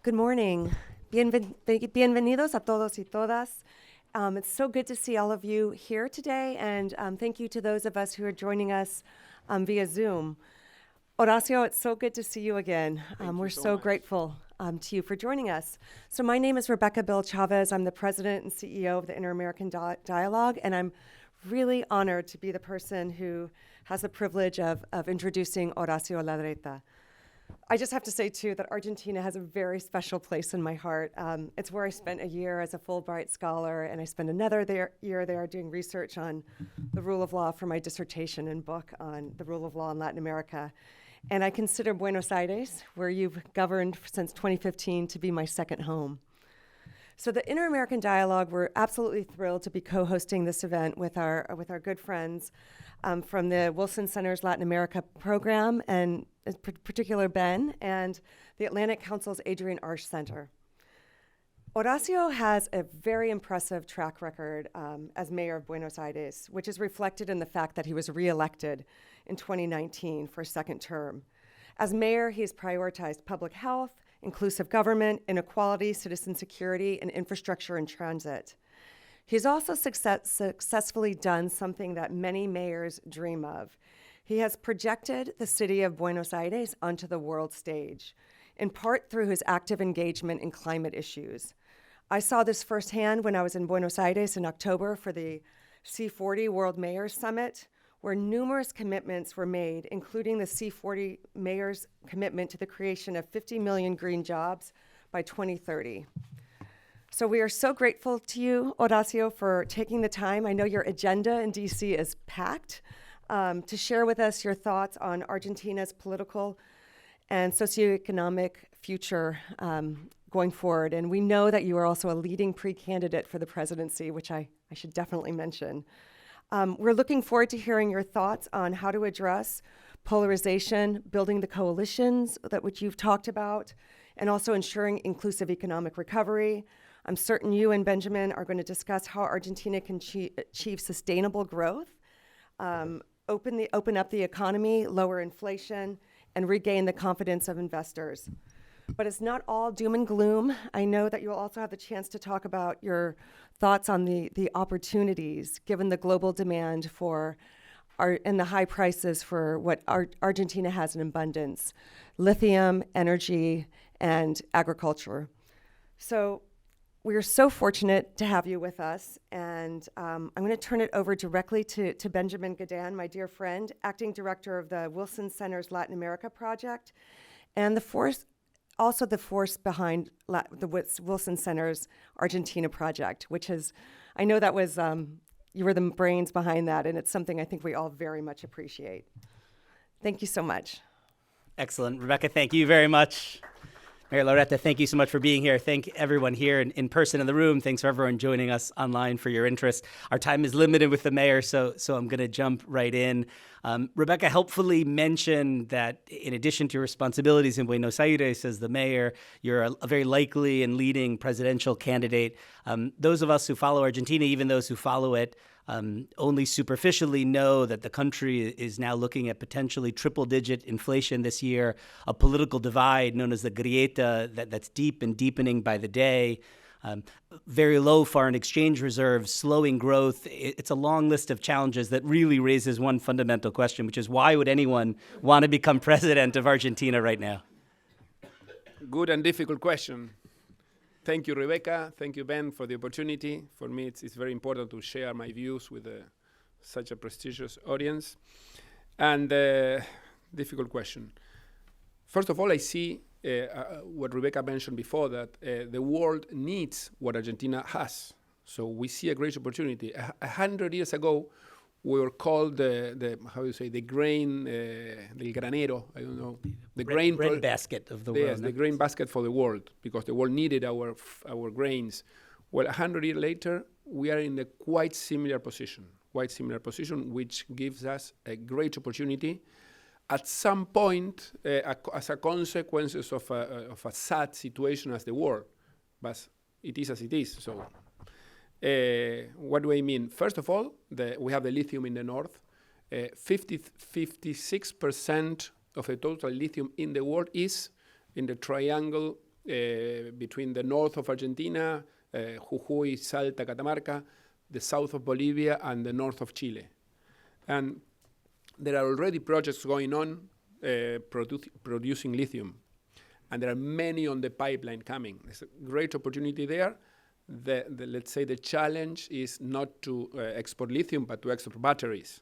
Good morning. Bienvenidos a todos y todas. It's so good to see all of you here today, and thank you to those of us who are joining us via Zoom. Horacio, it's so good to see you again. We're so grateful to you for joining us. So my name is Rebecca Bill Chavez. I'm the president and CEO of the Inter-American Dialogue, and I'm really honored to be the person who has the privilege of introducing Horacio Larreta. I just have to say, too, that Argentina has a very special place in my heart. It's where I spent a year as a Fulbright scholar, and I spent another year there doing research on the rule of law for my dissertation and book on the rule of law in Latin America. And I consider Buenos Aires, where you've governed since 2015, to be my second home. So the Inter-American Dialogue, we're absolutely thrilled to be co-hosting this event with our good friends from the Wilson Center's Latin America program, and in particular Ben, and the Atlantic Council's Adrian Arsh Center. Horacio has a very impressive track record as mayor of Buenos Aires, which is reflected in the fact that he was reelected in 2019 for a second term. As mayor, he's prioritized public health, inclusive government, inequality, citizen security, and infrastructure and transit. He's also successfully done something that many mayors dream of. He has projected the city of Buenos Aires onto the world stage, in part through his active engagement in climate issues. I saw this firsthand when I was in Buenos Aires in October for the C40 World Mayors Summit, where numerous commitments were made, including the C40 Mayors' commitment to the creation of 50 million green jobs by 2030. So we are so grateful to you, Horacio, for taking the time. I know your agenda in DC is packed to share with us your thoughts on Argentina's political and socioeconomic future going forward. And we know that you are also a leading pre-candidate for the presidency, which I should definitely mention. We're looking forward to hearing your thoughts on how to address polarization, building the coalitions that which you've talked about, and also ensuring inclusive economic recovery. I'm certain you and Benjamin are going to discuss how Argentina can achieve sustainable growth, open up the economy, lower inflation, and regain the confidence of investors. But it's not all doom and gloom. I know that you'll also have the chance to talk about your thoughts on the opportunities, given the global demand for and the high prices for what Argentina has in abundance: lithium, energy, and agriculture. So we are so fortunate to have you with us, and I'm going to turn it over directly to Benjamin Gadan, my dear friend, acting director of the Wilson Center's Latin America project, and the force behind the Wilson Center's Argentina project, which is, I know that was, you were the brains behind that, and it's something I think we all very much appreciate. Thank you so much. Excellent. Rebecca, thank you very much. Mayor Larreta, thank you so much for being here. Thank everyone here in person in the room. Thanks for everyone joining us online for your interest. Our time is limited with the mayor, so I'm going to jump right in. Rebecca helpfully mentioned that in addition to your responsibilities in Buenos Aires as the mayor, you're a very likely and leading presidential candidate. Those of us who follow Argentina, even those who follow it only superficially, know that the country is now looking at potentially triple-digit inflation this year, a political divide known as the grieta that's deep and deepening by the day, very low foreign exchange reserves, slowing growth. It's a long list of challenges that really raises one fundamental question, which is why would anyone want to become president of Argentina right now? Good and difficult question. Thank you, Rebecca. Thank you, Ben, for the opportunity. For me, it's very important to share my views with such a prestigious audience. And difficult question. First of all, I see what Rebecca mentioned before, that the world needs what Argentina has. So we see a great opportunity. 100 years ago, we were called the grain, del granero, I don't know. The grain basket of the world. Yes, the grain basket for the world, because the world needed our grains. Well, 100 years later, we are in a quite similar position, which gives us a great opportunity at some point as a consequence of a sad situation as the war. But it is as it is, so. What do I mean? First of all, we have the lithium in the north. 56% of the total lithium in the world is in the triangle between the north of Argentina, Jujuy, Salta, Catamarca, the south of Bolivia, and the north of Chile. And there are already projects going on producing lithium. And there are many on the pipeline coming. There's a great opportunity there. Let's say the challenge is not to export lithium, but to export batteries.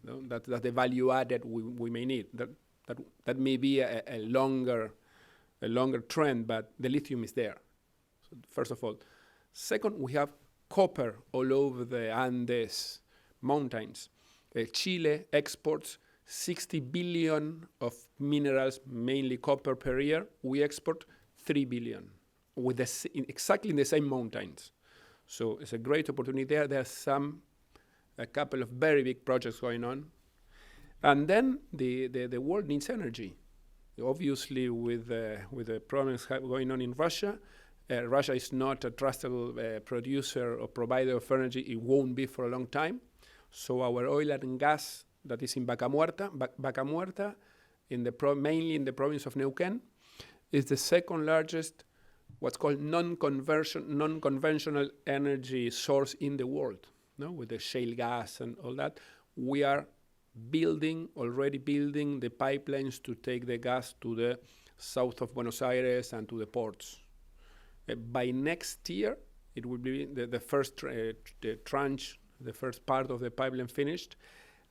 No? That's the value added we may need. That may be a longer trend, but the lithium is there. So first of all. Second, we have copper all over the Andes mountains. Chile exports 60 billion of minerals, mainly copper, per year. We export 3 billion with exactly in the same mountains. So it's a great opportunity there. There's a couple of very big projects going on. And then the world needs energy. Obviously, with the problems going on in Russia, Russia is not a trustable producer or provider of energy. It won't be for a long time. So our oil and gas that is in Vaca Muerta, mainly in the province of Neuquén, is the second largest, what's called non-conventional energy source in the world. No? With the shale gas and all that, we are already building the pipelines to take the gas to the south of Buenos Aires and to the ports. By next year, it will be the first tranche, the first part of the pipeline finished.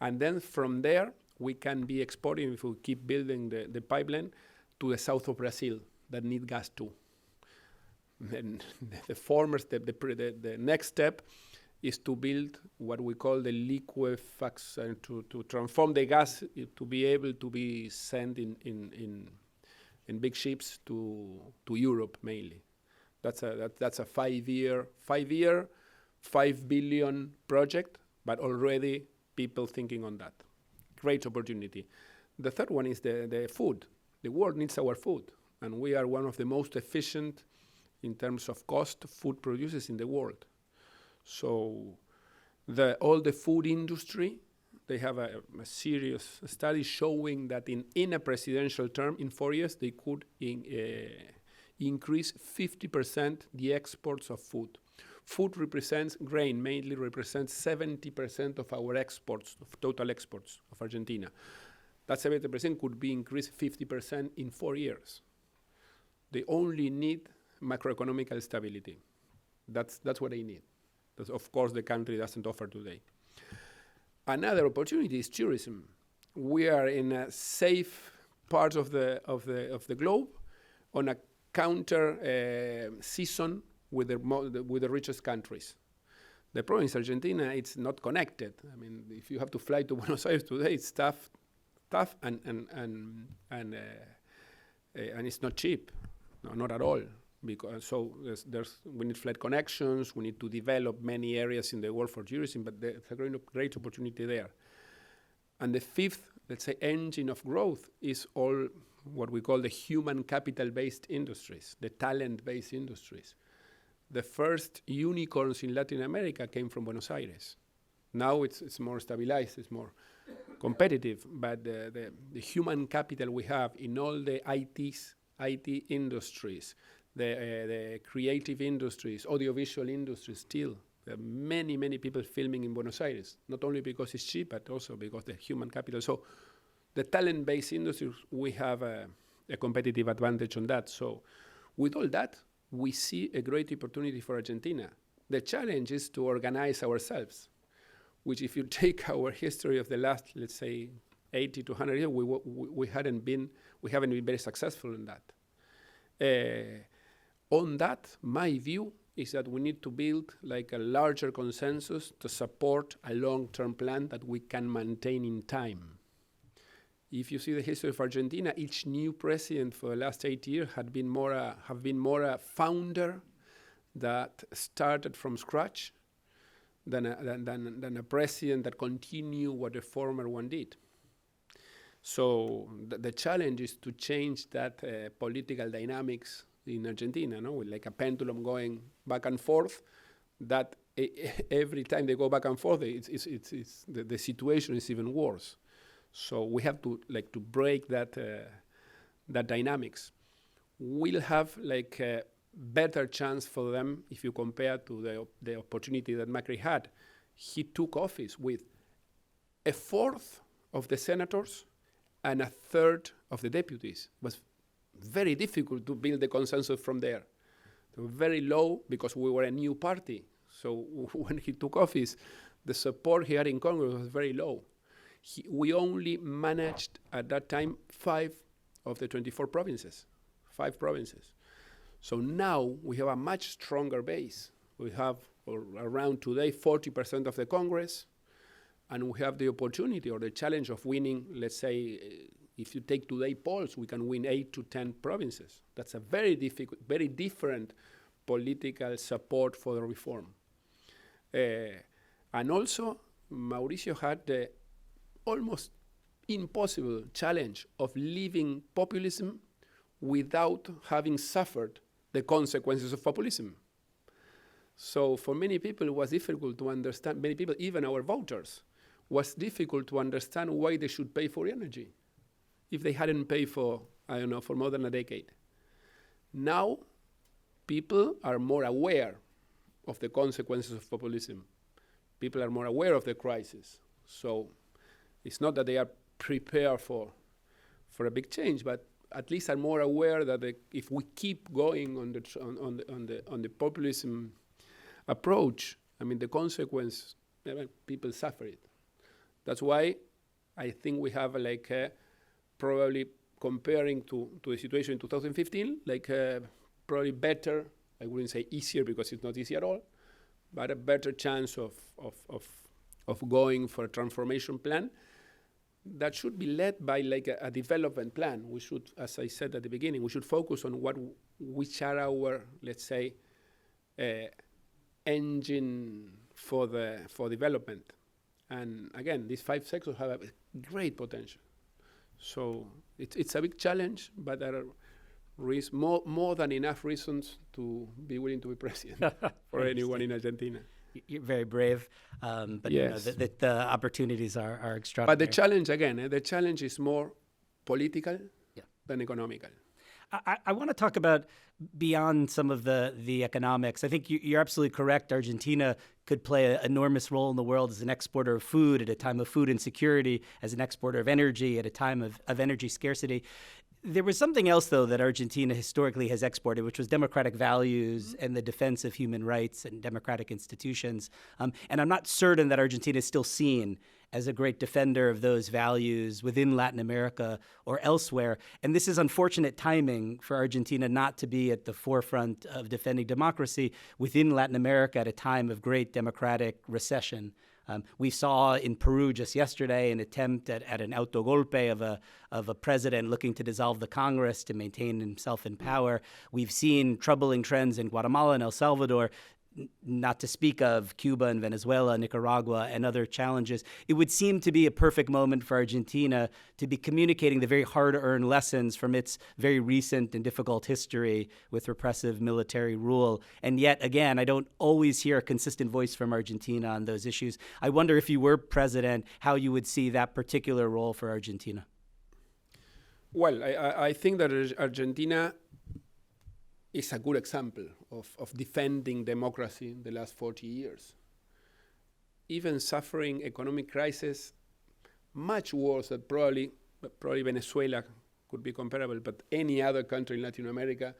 And then from there, we can be exporting, if we keep building the pipeline, to the south of Brazil that need gas too. Then the next step is to build what we call the liquefaction, to transform the gas to be able to be sent in big ships to Europe mainly. That's a 5-year, $5 billion project, but already people thinking on that. Great opportunity. The third one is the food. The world needs our food, and we are one of the most efficient in terms of cost food producers in the world. So all the food industry, they have a serious study showing that in a presidential term, in 4 years, they could increase 50% the exports of food. Food grain mainly represents 70% of our exports, of total exports of Argentina. That 70% could be increased 50% in 4 years. They only need macroeconomic stability. That's what they need. That, of course, the country doesn't offer today. Another opportunity is tourism. We are in a safe part of the globe on a counter season with the richest countries. The problem is Argentina, it's not connected. I mean, if you have to fly to Buenos Aires today, it's tough and it's not cheap. No, not at all. Because we need flight connections. We need to develop many areas in the world for tourism, but there's a great opportunity there. And the fifth, let's say, engine of growth is all what we call the human capital-based industries, the talent-based industries. The first unicorns in Latin America came from Buenos Aires. Now it's more stabilized, it's more competitive, but the human capital we have in all the IT industries, the creative industries, audiovisual industries still. There are many, many people filming in Buenos Aires, not only because it's cheap, but also because the human capital. So the talent-based industries, we have a competitive advantage on that. So with all that, we see a great opportunity for Argentina. The challenge is to organize ourselves, which if you take our history of the last, let's say, 80 to 100 years, we haven't been very successful in that. On that, my view is that we need to build like a larger consensus to support a long-term plan that we can maintain in time. If you see the history of Argentina, each new president for the last 8 years have been more a founder that started from scratch than a president that continued what the former one did. So the challenge is to change that political dynamics in Argentina, no? With like a pendulum going back and forth, that every time they go back and forth, the situation is even worse. So we have to break that dynamics. will have like a better chance for them if you compare to the opportunity that Macri had. He took office with a fourth of the senators and a third of the deputies. It was very difficult to build the consensus from there. They were very low because we were a new party. So when he took office, the support he had in Congress was very low. We only managed at that time 5 of the 24 provinces, 5 provinces. So now we have a much stronger base. We have around today 40% of the Congress, and we have the opportunity or the challenge of winning, let's say, if you take today polls, we can win 8 to 10 provinces. That's a very different political support for the reform. And also, Mauricio had the almost impossible challenge of leaving populism without having suffered the consequences of populism. So for many people, it was difficult to understand, many people, even our voters, was difficult to understand why they should pay for energy if they hadn't paid for, I don't know, for more than a decade. Now, people are more aware of the consequences of populism. People are more aware of the crisis. So it's not that they are prepared for a big change, but at least are more aware that if we keep going on the populism approach, I mean, the consequence, people suffer it. That's why I think we have like probably comparing to the situation in 2015, like probably better, I wouldn't say easier because it's not easy at all, but a better chance of going for a transformation plan that should be led by like a development plan. We should, as I said at the beginning, we should focus on which are our, let's say, engine for development. And again, these 5 sectors have a great potential. So it's a big challenge, but there are more than enough reasons to be willing to be president for anyone in Argentina. You're very brave, but yes. The opportunities are extraordinary. But the challenge, again, the challenge is more political than economical. I want to talk about beyond some of the economics. I think you're absolutely correct. Argentina could play an enormous role in the world as an exporter of food at a time of food insecurity, as an exporter of energy at a time of energy scarcity. There was something else, though, that Argentina historically has exported, which was democratic values and the defense of human rights and democratic institutions. And I'm not certain that Argentina is still seen as a great defender of those values within Latin America or elsewhere. And this is unfortunate timing for Argentina not to be at the forefront of defending democracy within Latin America at a time of great democratic recession. We saw in Peru just yesterday an attempt at an autogolpe of a president looking to dissolve the Congress to maintain himself in power. We've seen troubling trends in Guatemala and El Salvador, not to speak of Cuba and Venezuela, Nicaragua, and other challenges. It would seem to be a perfect moment for Argentina to be communicating the very hard-earned lessons from its very recent and difficult history with repressive military rule. And yet, again, I don't always hear a consistent voice from Argentina on those issues. I wonder if you were president, how you would see that particular role for Argentina. Well, I think that Argentina is a good example of defending democracy in the last 40 years. Even suffering economic crisis, much worse than probably Venezuela could be comparable, but any other country in Latin America,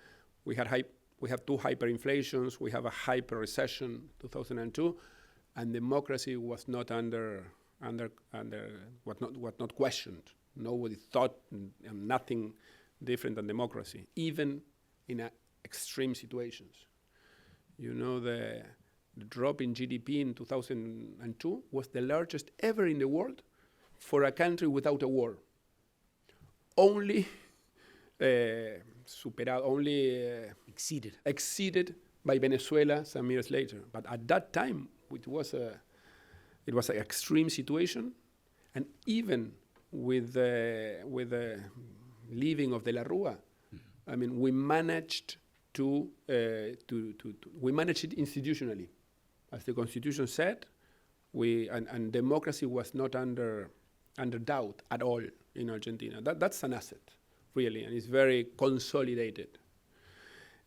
we have 2 hyperinflations, we have a hyper recession, 2002, and democracy was not was not questioned. Nobody thought nothing different than democracy, even in extreme situations. You know, the drop in GDP in 2002 was the largest ever in the world for a country without a war. Only exceeded by Venezuela some years later. But at that time, it was an extreme situation, and even with the leaving of De La Rúa, I mean, we managed we managed it institutionally. As the Constitution said, and democracy was not under doubt at all in Argentina. That's an asset, really, and it's very consolidated.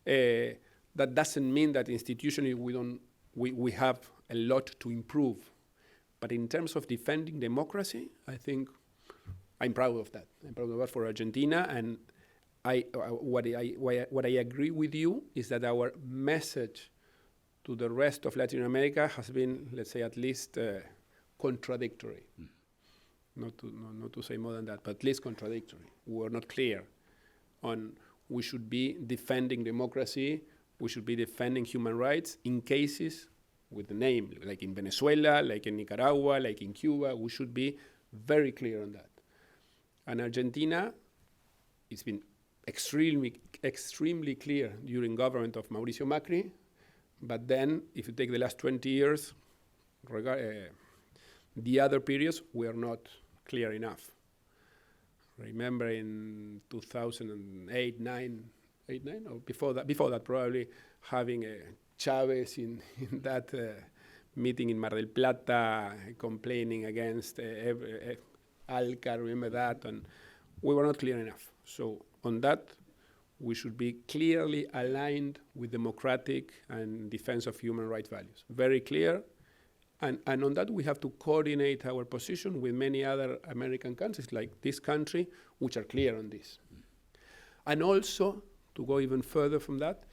That doesn't mean that institutionally we have a lot to improve. But in terms of defending democracy, I think I'm proud of that. I'm proud of that for Argentina. And what I agree with you is that our message to the rest of Latin America has been, let's say, at least contradictory. Not to say more than that, but at least contradictory. We were not clear on we should be defending democracy, we should be defending human rights in cases with the name, like in Venezuela, like in Nicaragua, like in Cuba. We should be very clear on that. And Argentina, it's been extremely clear during government of Mauricio Macri, but then if you take the last 20 years, the other periods were not clear enough. Remember in 2008, 9, or before that probably, having Chavez in that meeting in Mar del Plata complaining against ALCA, remember that? And we were not clear enough. So on that, we should be clearly aligned with democratic and defense of human rights values. Very clear. And on that, we have to coordinate our position with many other American countries, like this country, which are clear on this. And also, to go even further from that,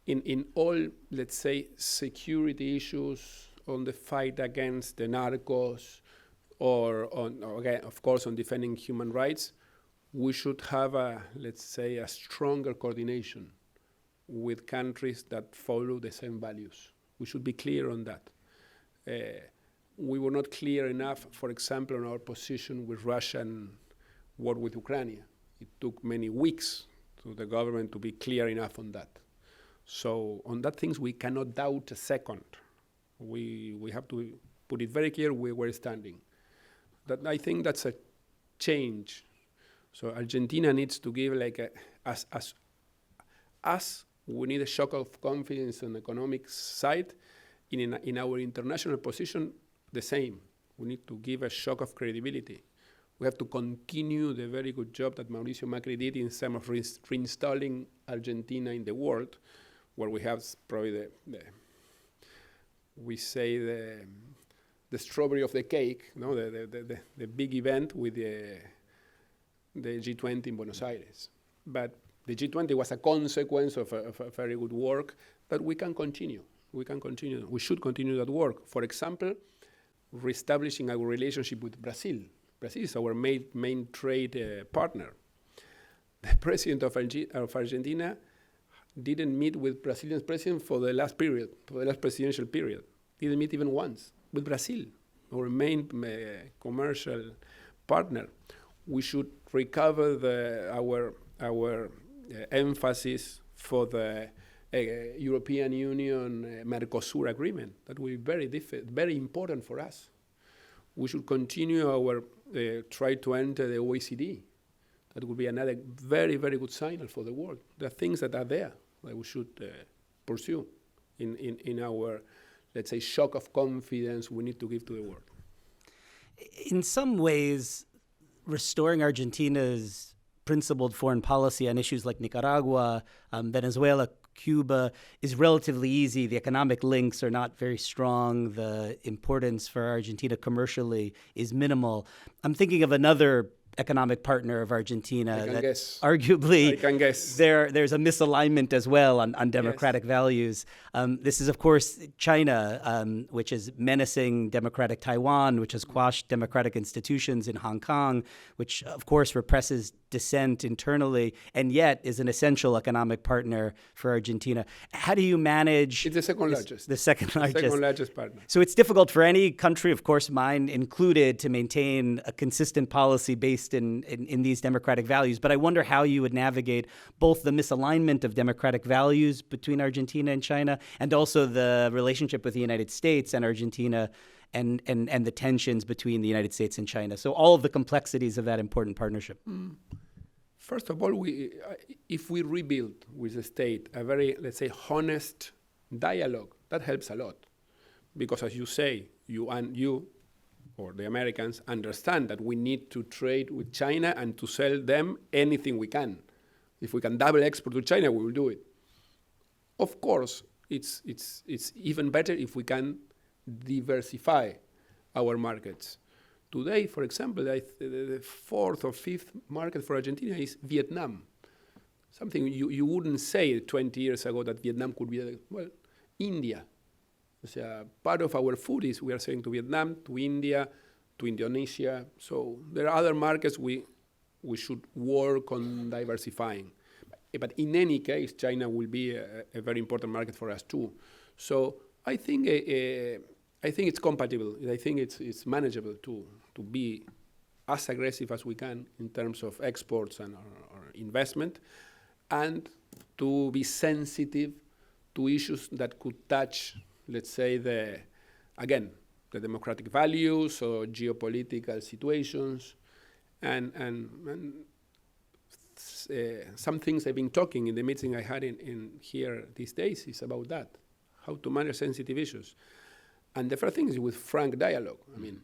in all, let's say, security issues, on the fight against the narcos, or again, of course, on defending human rights, we should have let's say, a stronger coordination with countries that follow the same values. We should be clear on that. We were not clear enough, for example, on our position with Russia and war with Ukraine. It took many weeks to the government to be clear enough on that. So on that things, we cannot doubt a second. We have to put it very clear where we're standing. That I think that's a change. So Argentina needs to give us, we need a shock of confidence on the economic side. In our international position, the same. We need to give a shock of credibility. We have to continue the very good job that Mauricio Macri did in terms of reinstalling Argentina in the world, where we have probably the strawberry of the cake, no? the big event with the G20 in Buenos Aires. But the G20 was a consequence of a very good work that we can continue. We can continue. We should continue that work. For example, reestablishing our relationship with Brazil. Brazil is our main trade partner. The president of Argentina didn't meet with Brazilian president for the last presidential period. Didn't meet even once with Brazil, our main commercial partner. We should recover our emphasis for the European Union Mercosur agreement. That will be very important for us. We should continue our try to enter the OECD. That would be another very, very good signal for the world. There are things that are there that we should pursue in our, let's say, shock of confidence we need to give to the world. In some ways, restoring Argentina's principled foreign policy on issues like Nicaragua, Venezuela, Cuba is relatively easy. The economic links are not very strong. The importance for Argentina commercially is minimal. I'm thinking of another economic partner of Argentina that arguably there's a misalignment as well on democratic values. This is, of course, China, which is menacing democratic Taiwan, which has quashed democratic institutions in Hong Kong, which, of course, represses dissent internally, and yet is an essential economic partner for Argentina. How do you manage? It's the second largest. The second largest partner. So it's difficult for any country, of course, mine included, to maintain a consistent policy based in these democratic values. But I wonder how you would navigate both the misalignment of democratic values between Argentina and China, and also the relationship with the United States and Argentina, and the tensions between the United States and China. So all of the complexities of that important partnership. First of all, if we rebuild with the state a very, let's say, honest dialogue, that helps a lot. Because as you say, you or the Americans understand that we need to trade with China and to sell them anything we can. If we can double export to China, we will do it. Of course, it's even better if we can diversify our markets. Today, for example, the fourth or fifth market for Argentina is Vietnam. Something you wouldn't say 20 years ago that Vietnam could be, India. So part of our food is we are selling to Vietnam, to India, to Indonesia. So there are other markets we should work on diversifying. But in any case, China will be a very important market for us too. So I think it's compatible. I think it's manageable to be as aggressive as we can in terms of exports and or investment, and to be sensitive to issues that could touch, let's say, the democratic values or geopolitical situations, and some things I've been talking in the meeting I had in here these days is about that, how to manage sensitive issues. And the first thing is with frank dialogue. I mean,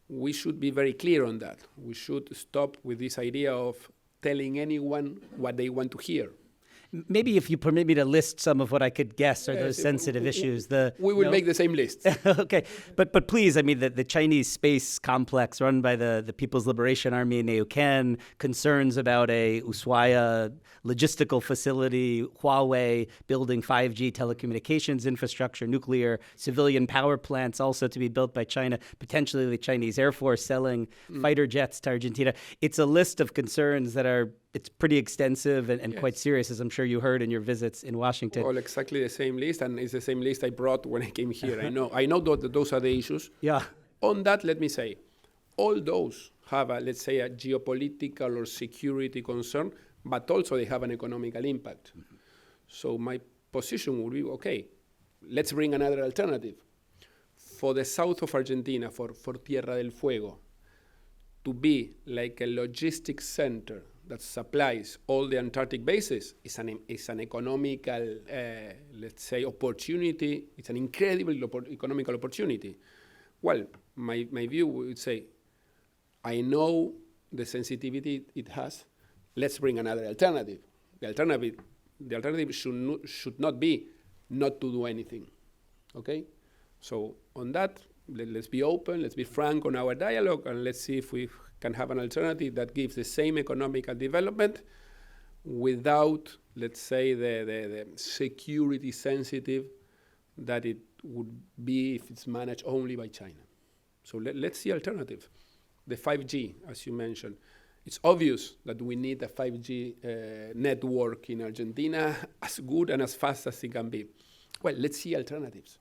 we should be very clear on that. We should stop with this idea of telling anyone what they want to hear. Maybe if you permit me to list some of what I could guess are those sensitive issues. We will make the same list. Okay, but please, I mean, the Chinese space complex run by the People's Liberation Army, Neuquén, concerns about a Ushuaia logistical facility, Huawei building 5G telecommunications infrastructure, nuclear, civilian power plants also to be built by China, potentially the Chinese Air Force selling fighter jets to Argentina. It's a list of concerns that it's pretty extensive and Yes. quite serious, as I'm sure you heard in your visits in Washington. Well, exactly the same list, and it's the same list I brought when I came here. I know that those are the issues. Yeah. On that, let me say, all those have, let's say, a geopolitical or security concern, but also they have an economical impact. Mm-hmm. So my position would be, okay, let's bring another alternative. For the south of Argentina, for Tierra del Fuego, to be like a logistics center that supplies all the Antarctic bases is an economical, let's say, opportunity. It's an incredible economical opportunity. Well, my view would say, I know the sensitivity it has. Let's bring another alternative. The alternative should not be not to do anything. Okay? So on that, let's be open, let's be frank on our dialogue, and let's see if we can have an alternative that gives the same economical development without, let's say, the security sensitive that it would be if it's managed only by China. So let's see alternative. The 5G, as you mentioned, it's obvious that we need a 5G network in Argentina as good and as fast as it can be. Well, let's see alternatives.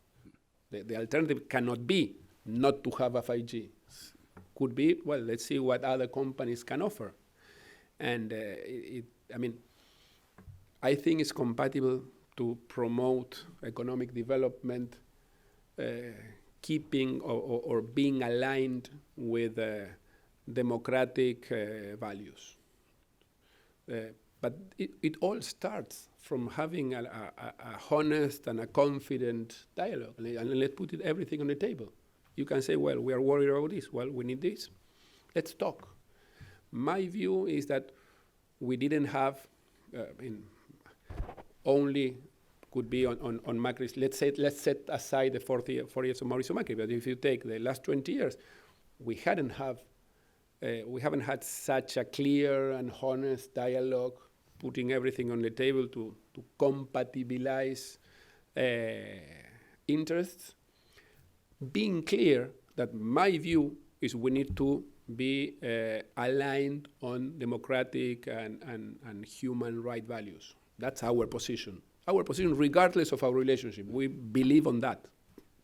The alternative cannot be not to have a 5G. Could be, well, let's see what other companies can offer. And I think it's compatible to promote economic development, keeping or being aligned with democratic values. But it all starts from having a honest and a confident dialogue. And let's put everything on the table. You can say, well, we are worried about this. Well, we need this. Let's talk. My view is that we didn't have, only could be on Macri's. Let's set aside the 4 years of Mauricio Macri. But if you take the last 20 years, we haven't had such a clear and honest dialogue, putting everything on the table to compatibilize interests. Being clear that my view is we need to be aligned on democratic and human right values. That's our position. Our position, regardless of our relationship. We believe on that,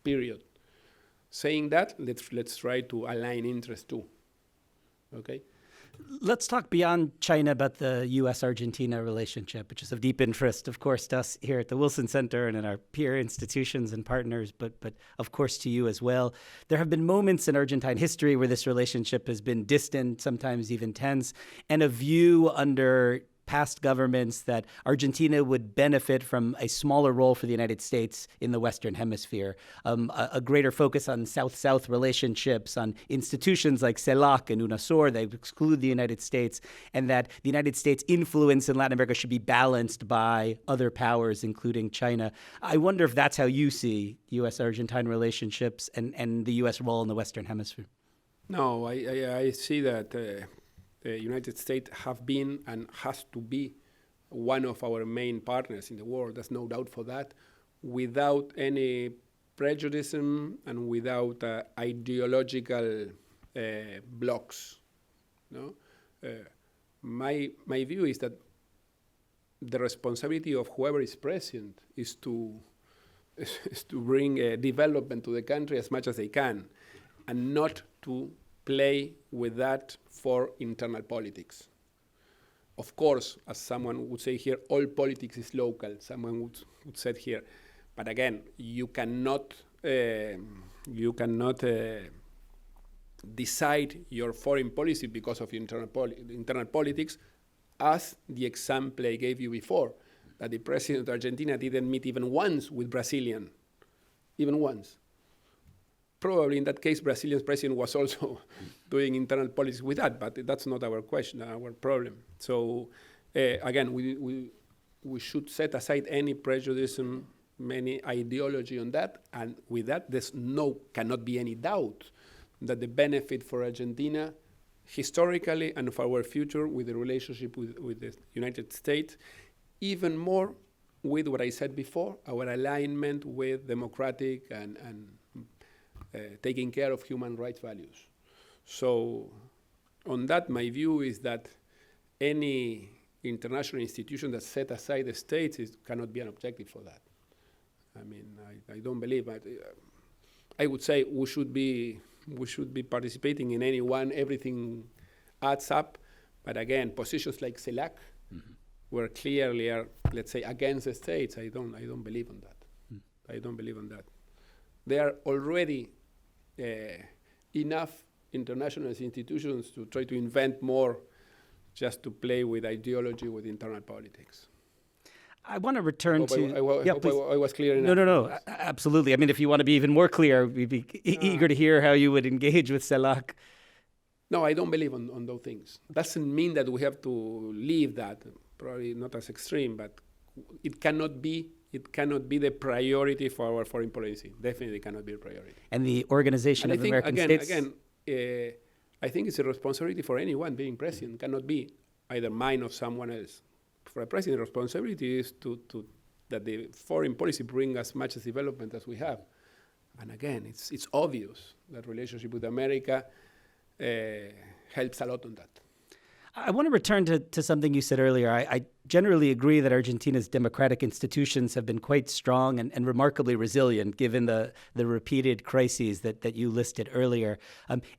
period. Saying that, let's try to align interests too. Okay? Let's talk beyond China about the U.S. Argentina relationship, which is of deep interest, of course, to us here at the Wilson Center and in our peer institutions and partners, but of course to you as well. There have been moments in Argentine history where this relationship has been distant, sometimes even tense, and a view under past governments that Argentina would benefit from a smaller role for the United States in the Western Hemisphere, a greater focus on South-South relationships, on institutions like CELAC and UNASUR that exclude the United States, and that the United States' influence in Latin America should be balanced by other powers, including China. I wonder if that's how you see U.S.-Argentine relationships and the U.S. role in the Western Hemisphere. No, I see that the United States have been and has to be one of our main partners in the world. There's no doubt for that, without any prejudice and without ideological blocks. No, my view is that the responsibility of whoever is president is to bring development to the country as much as they can, and not to play with that for internal politics. Of course, as someone would say here, all politics is local, someone would say here. But again, you cannot decide your foreign policy because of internal politics, as the example I gave you before, that the president of Argentina didn't meet even once with Brazilian, even once. Probably in that case, Brazilian's president was also doing internal politics with that, but that's not our question, our problem. So again, we should set aside any prejudice, any ideology on that, and with that, cannot be any doubt that the benefit for Argentina historically and for our future with the relationship with the United States, even more with what I said before, our alignment with democratic and taking care of human rights values. So on that, my view is that any international institution that set aside the states cannot be an objective for that. I mean, I don't believe, I would say we should be participating in any one, everything adds up. But again, positions like CELAC, were clearly are, let's say, against the states. I don't believe in that. I don't believe in that. There are already enough international institutions to try to invent more just to play with ideology, with internal politics. I want to return to... I was clear enough. No, absolutely. I mean, if you want to be even more clear, we'd be eager to hear how you would engage with CELAC. No, I don't believe on those things. Doesn't mean that we have to leave that. Probably not as extreme, but it cannot be the priority for our foreign policy. Definitely cannot be a priority. And the Organization of American States? I think it's a responsibility for anyone being president. Cannot be either mine or someone else. For a president, responsibility is that the foreign policy bring as much as development as we have. And again, it's obvious that relationship with America helps a lot on that. I want to return to something you said earlier. I generally agree that Argentina's democratic institutions have been quite strong and remarkably resilient, given the repeated crises that you listed earlier.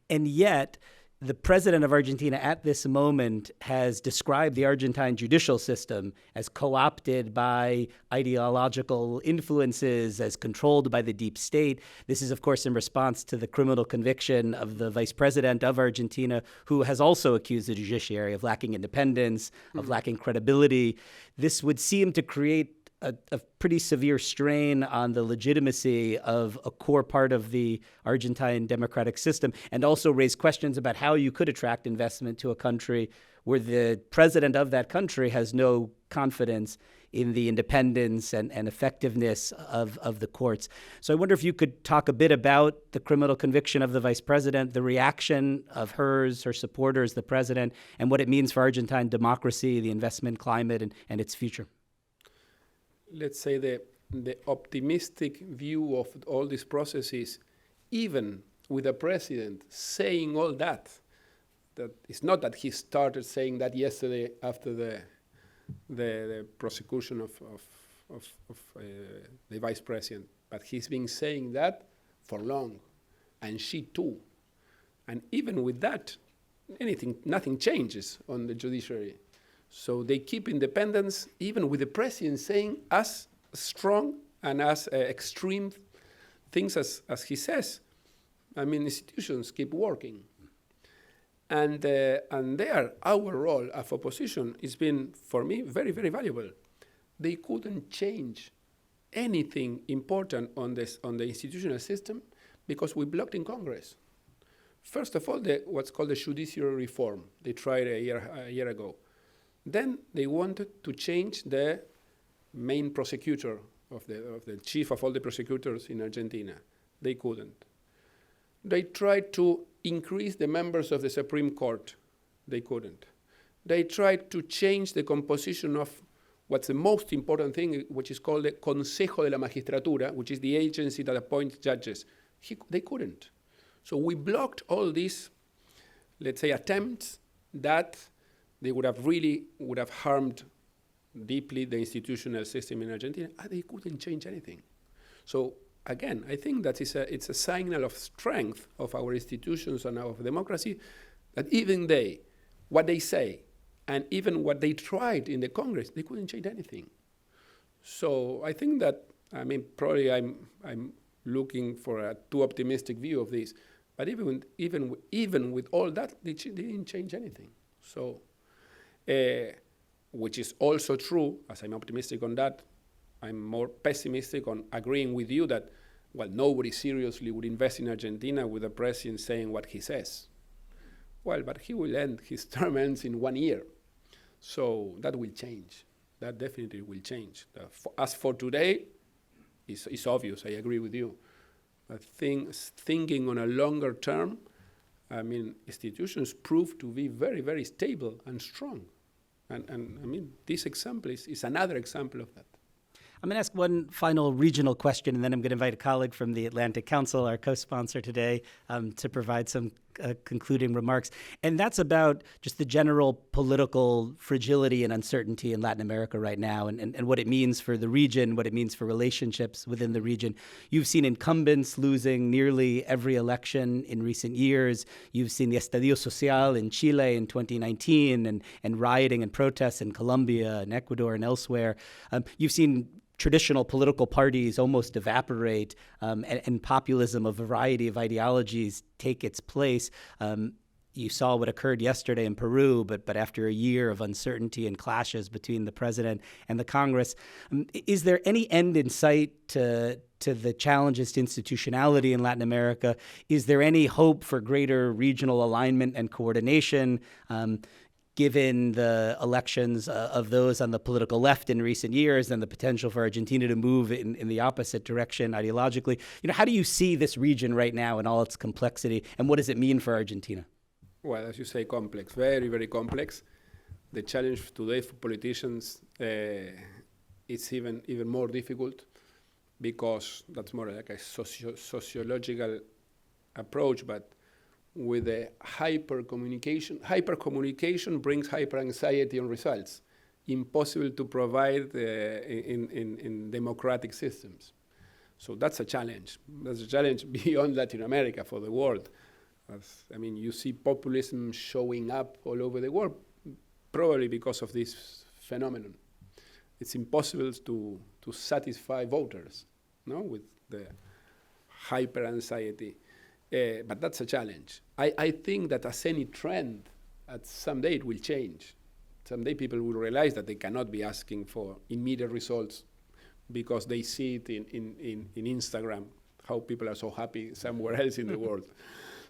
And yet, the president of Argentina at this moment has described the Argentine judicial system as co-opted by ideological influences, as controlled by the deep state. This is, of course, in response to the criminal conviction of the vice president of Argentina, who has also accused the judiciary of lacking independence, of lacking credibility. This would seem to create a pretty severe strain on the legitimacy of a core part of the Argentine democratic system, and also raise questions about how you could attract investment to a country where the president of that country has no confidence in the independence and effectiveness of the courts. So I wonder if you could talk a bit about the criminal conviction of the vice president, the reaction of her supporters, the president, and what it means for Argentine democracy, the investment climate, and its future. Let's say the optimistic view of all these processes, even with the president saying all that it's not that he started saying that yesterday after the prosecution of the vice president, but he's been saying that for long, and she too. And even with that, nothing changes on the judiciary. So they keep independence, even with the president saying as strong and as extreme things as he says. I mean, institutions keep working. And there, our role of opposition has been, for me, very, very valuable. They couldn't change anything important on the institutional system because we blocked in Congress. First of all, what's called the judicial reform. They tried a year ago. Then they wanted to change the main prosecutor of the chief of all the prosecutors in Argentina. They couldn't. They tried to increase the members of the Supreme Court. They couldn't. They tried to change the composition of what's the most important thing, which is called the Consejo de la Magistratura, which is the agency that appoints judges. They couldn't. So we blocked all these, let's say, attempts that they would have harmed deeply the institutional system in Argentina, and they couldn't change anything. So again, I think that it's a signal of strength of our institutions and of democracy that even what they say, and even what they tried in the Congress, they couldn't change anything. So I think that, probably I'm looking for a too optimistic view of this, but even with all that, they didn't change anything. So, which is also true, as I'm optimistic on that, I'm more pessimistic on agreeing with you that, well, nobody seriously would invest in Argentina with the president saying what he says. Well, but his term ends in 1 year. So that will change. That definitely will change. As for today, it's obvious, I agree with you. But thinking on a longer term, institutions prove to be very, very stable and strong. And this example is another example of that. I'm going to ask one final regional question, and then I'm going to invite a colleague from the Atlantic Council, our co-sponsor today, to provide some concluding remarks. And that's about just the general political fragility and uncertainty in Latin America right now, and what it means for the region, what it means for relationships within the region. You've seen incumbents losing nearly every election in recent years. You've seen the estallido social in Chile in 2019, and rioting and protests in Colombia and Ecuador and elsewhere. You've seen traditional political parties almost evaporate, and populism, a variety of ideologies take its place. You saw what occurred yesterday in Peru, but after a year of uncertainty and clashes between the president and the Congress, is there any end in sight to the challenges to institutionality in Latin America? Is there any hope for greater regional alignment and coordination? Given the elections of those on the political left in recent years and the potential for Argentina to move in the opposite direction ideologically, how do you see this region right now in all its complexity, and what does it mean for Argentina? Well, as you say, complex, very, very complex. The challenge today for politicians is even more difficult because that's more like a sociological approach, but with the hyper-communication brings hyper-anxiety on results. Impossible to provide in democratic systems. So that's a challenge. That's a challenge beyond Latin America for the world. You see populism showing up all over the world, probably because of this phenomenon. It's impossible to satisfy voters, with the hyper-anxiety. But that's a challenge. I think that as any trend, at someday it will change. Someday people will realize that they cannot be asking for immediate results because they see it in Instagram, how people are so happy somewhere else in the world.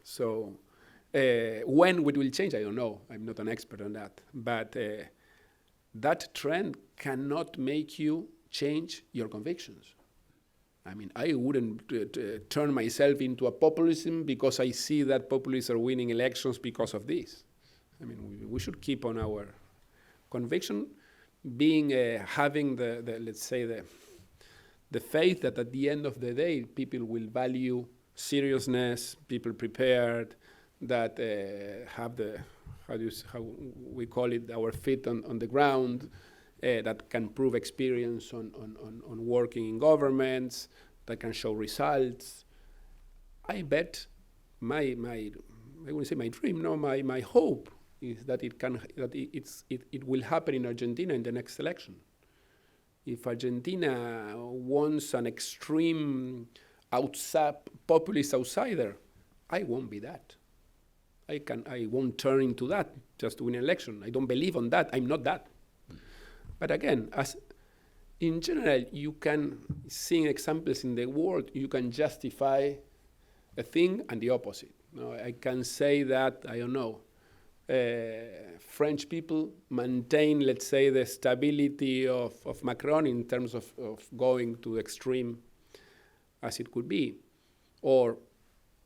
So when it will change, I don't know. I'm not an expert on that. But that trend cannot make you change your convictions. I wouldn't turn myself into a populism because I see that populists are winning elections because of this. We should keep on our conviction, being having let's say the faith that at the end of the day people will value seriousness, people prepared, that have how we call it, our feet on the ground. That can prove experience on working in governments, that can show results. I bet I wouldn't say my dream, no, my hope is that it will happen in Argentina in the next election. If Argentina wants an extreme populist outsider, I won't be that. I won't turn into that just to win an election. I don't believe on that. I'm not that. But again, as in general, you can see examples in the world, you can justify a thing and the opposite. No, I can say that, I don't know, French people maintain, let's say, the stability of Macron in terms of going to extreme as it could be. Or,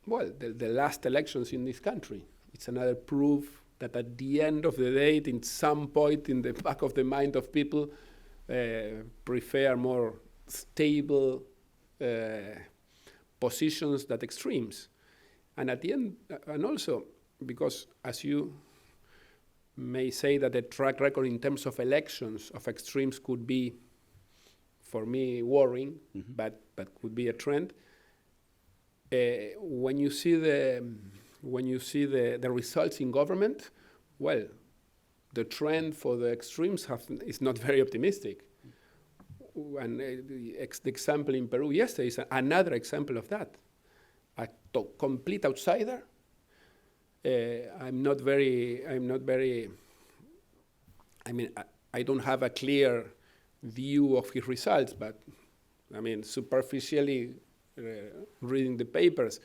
well, the last elections in this country. It's another proof that at the end of the day, in some point in the back of the mind of people, prefer more stable positions than extremes. And at the end, and also, because as you may say that the track record in terms of elections of extremes could be, for me, worrying, but could be a trend. When you see the results in government, well, the trend for the extremes is not very optimistic. And the example in Peru yesterday is another example of that. A complete outsider. I don't have a clear view of his results, but I mean, superficially reading the papers,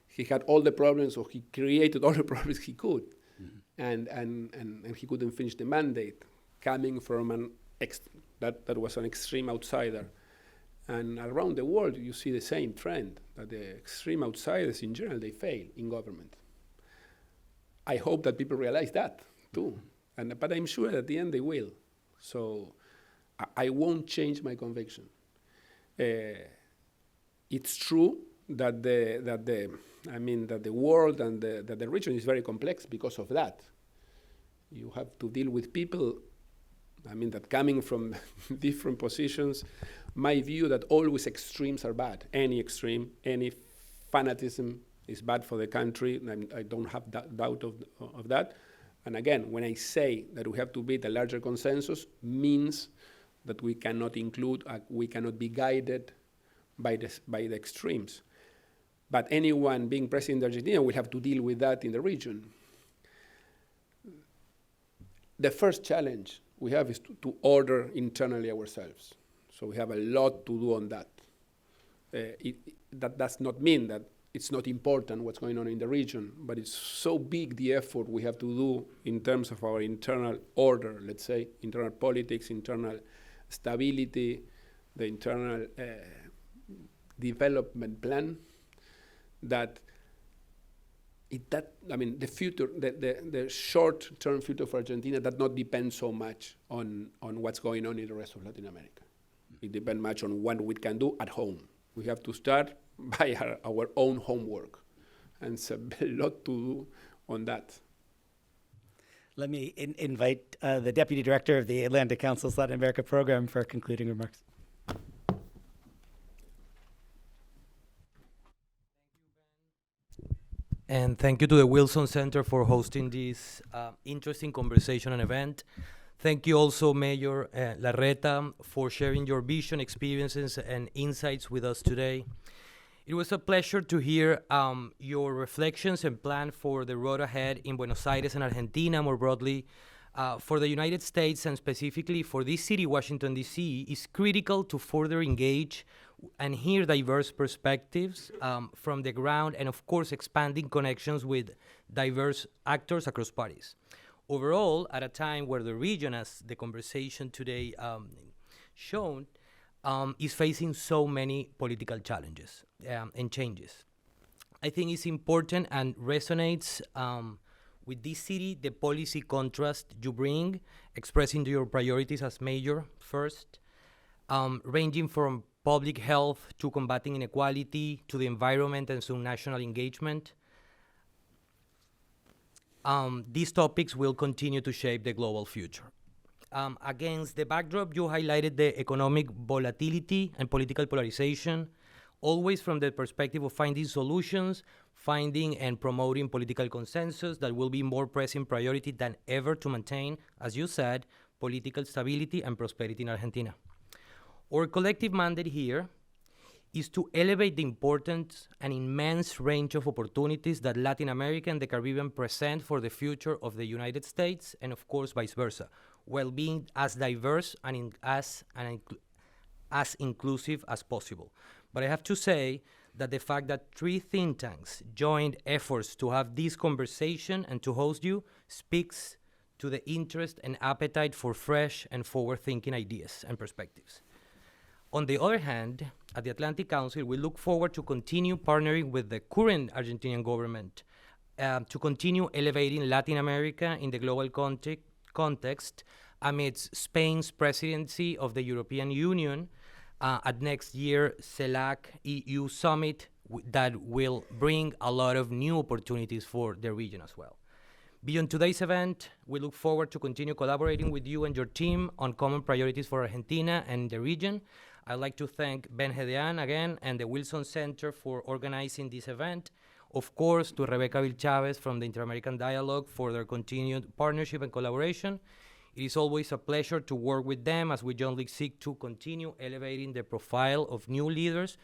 he had all the problems, or he created all the problems he could, and he couldn't finish the mandate, coming from that was an extreme outsider. And around the world, you see the same trend, that the extreme outsiders in general, they fail in government. I hope that people realize that too, but I'm sure at the end they will. So I won't change my conviction. It's true that the world and that the region is very complex because of that. You have to deal with people, that coming from different positions. My view that always extremes are bad. Any extreme, any fanatism is bad for the country. I don't have doubt of that. And again, when I say that we have to build a larger consensus, means that we cannot we cannot be guided by the extremes. But anyone being president of Argentina will have to deal with that in the region. The first challenge we have is to order internally ourselves. So we have a lot to do on that. That does not mean that it's not important what's going on in the region, but it's so big the effort we have to do in terms of our internal order, let's say, internal politics, internal stability, the internal development plan, that the future, the short-term future for Argentina does not depend so much on what's going on in the rest of Latin America. It depends much on what we can do at home. We have to start by our own homework, and it's a lot to do on that. Let me invite the Deputy Director of the Atlantic Council's Latin America Program for concluding remarks. And thank you to the Wilson Center for hosting this interesting conversation and event. Thank you also, Mayor Larreta, for sharing your vision, experiences, and insights with us today. It was a pleasure to hear your reflections and plan for the road ahead in Buenos Aires and Argentina more broadly. For the United States, and specifically for this city, Washington, D.C., is critical to further engage and hear diverse perspectives from the ground, and of course expanding connections with diverse actors across parties. Overall, at a time where the region, as the conversation today shown, is facing so many political challenges and changes, I think it's important and resonates with this city, the policy contrast you bring, expressing your priorities as mayor first, ranging from public health to combating inequality to the environment and some national engagement. These topics will continue to shape the global future. Against the backdrop, you highlighted the economic volatility and political polarization, always from the perspective of finding solutions, finding and promoting political consensus that will be more pressing priority than ever to maintain, as you said, political stability and prosperity in Argentina. Our collective mandate here is to elevate the importance and immense range of opportunities that Latin America and the Caribbean present for the future of the United States, and of course vice versa, while being as diverse and as inclusive as possible. But I have to say that the fact that 3 think tanks joined efforts to have this conversation and to host you speaks to the interest and appetite for fresh and forward-thinking ideas and perspectives. On the other hand, at the Atlantic Council, we look forward to continue partnering with the current Argentinian government to continue elevating Latin America in the global context amidst Spain's presidency of the European Union at next year's CELAC EU Summit that will bring a lot of new opportunities for the region as well. Beyond today's event, we look forward to continue collaborating with you and your team on common priorities for Argentina and the region. I'd like to thank Ben Gedean again and the Wilson Center for organizing this event. Of course, to Rebecca Vilchavez from the Inter-American Dialogue for their continued partnership and collaboration. It is always a pleasure to work with them as we jointly seek to continue elevating the profile of new leaders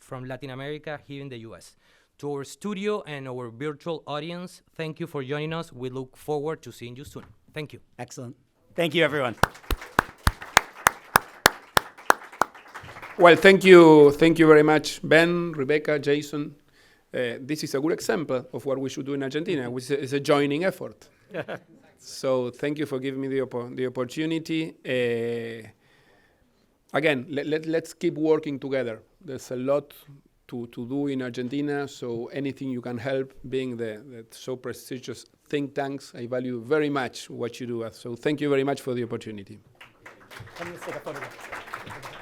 from Latin America here in the U.S. To our studio and our virtual audience, thank you for joining us. We look forward to seeing you soon. Thank you. Excellent. Thank you, everyone. Well, thank you very much, Ben, Rebecca, Jason. This is a good example of what we should do in Argentina, which is a joining effort. So thank you for giving me the opportunity. Again, let's keep working together. There's a lot to do in Argentina, so anything you can help, being the so prestigious think tanks, I value very much what you do. So thank you very much for the opportunity. Come and take a photograph.